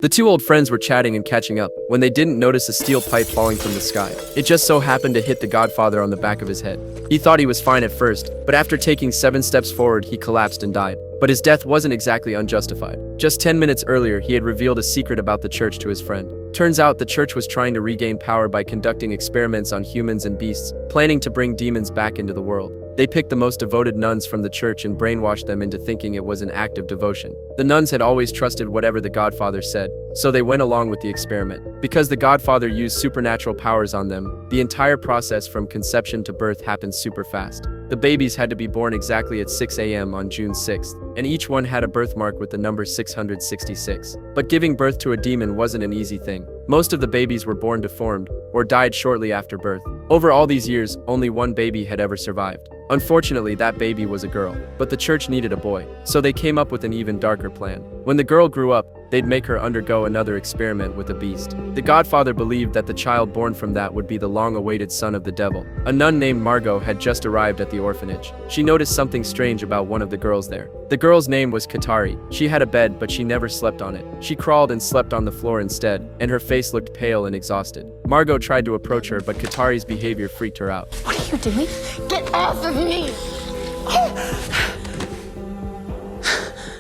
The two old friends were chatting and catching up when they didn't notice a steel pipe falling from the sky. It just so happened to hit the Godfather on the back of his head. He thought he was fine at first, but after taking 7 steps forward, he collapsed and died. But his death wasn't exactly unjustified. Just 10 minutes earlier, he had revealed a secret about the church to his friend. Turns out the church was trying to regain power by conducting experiments on humans and beasts, planning to bring demons back into the world. They picked the most devoted nuns from the church and brainwashed them into thinking it was an act of devotion. The nuns had always trusted whatever the Godfather said, so they went along with the experiment. Because the Godfather used supernatural powers on them, the entire process from conception to birth happened super fast. The babies had to be born exactly at 6 a.m. on June 6th, and each one had a birthmark with the number 666. But giving birth to a demon wasn't an easy thing. Most of the babies were born deformed, or died shortly after birth. Over all these years, only one baby had ever survived. Unfortunately, that baby was a girl, but the church needed a boy, so they came up with an even darker plan. When the girl grew up, they'd make her undergo another experiment with a beast. The Godfather believed that the child born from that would be the long-awaited son of the devil. A nun named Margot had just arrived at the orphanage. She noticed something strange about one of the girls there. The girl's name was Katari. She had a bed, but she never slept on it. She crawled and slept on the floor instead, and her face looked pale and exhausted. Margot tried to approach her, but Katari's behavior freaked her out. What are you doing? Get off of me!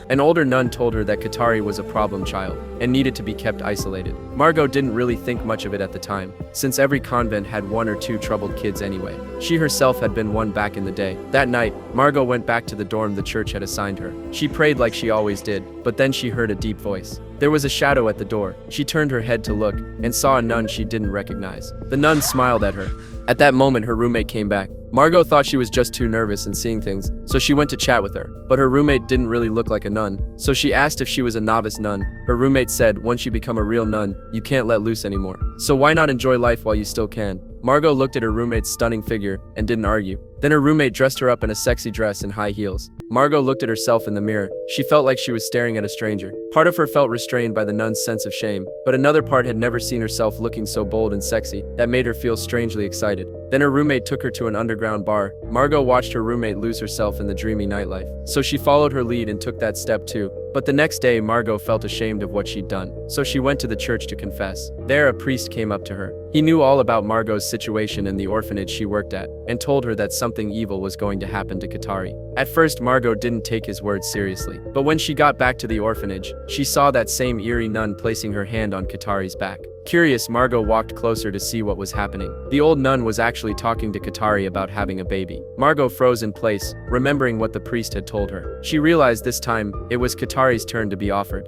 An older nun told her that Katari was a problem child and needed to be kept isolated. Margot didn't really think much of it at the time, since every convent had 1 or 2 troubled kids anyway. She herself had been one back in the day. That night, Margot went back to the dorm the church had assigned her. She prayed like she always did, but then she heard a deep voice. There was a shadow at the door. She turned her head to look and saw a nun she didn't recognize. The nun smiled at her. At that moment, her roommate came back. Margot thought she was just too nervous and seeing things, so she went to chat with her. But her roommate didn't really look like a nun, so she asked if she was a novice nun. Her roommate said, once you become a real nun, you can't let loose anymore. So why not enjoy life while you still can? Margot looked at her roommate's stunning figure and didn't argue. Then her roommate dressed her up in a sexy dress and high heels. Margot looked at herself in the mirror. She felt like she was staring at a stranger. Part of her felt restrained by the nun's sense of shame, but another part had never seen herself looking so bold and sexy. That made her feel strangely excited. Then her roommate took her to an underground bar. Margot watched her roommate lose herself in the dreamy nightlife, so she followed her lead and took that step too. But the next day, Margot felt ashamed of what she'd done, so she went to the church to confess. There, a priest came up to her. He knew all about Margot's situation in the orphanage she worked at, and told her that something evil was going to happen to Katari. At first, Margot didn't take his words seriously, but when she got back to the orphanage, she saw that same eerie nun placing her hand on Katari's back. Curious, Margot walked closer to see what was happening. The old nun was actually talking to Katari about having a baby. Margot froze in place, remembering what the priest had told her. She realized this time, it was Katari's turn to be offered.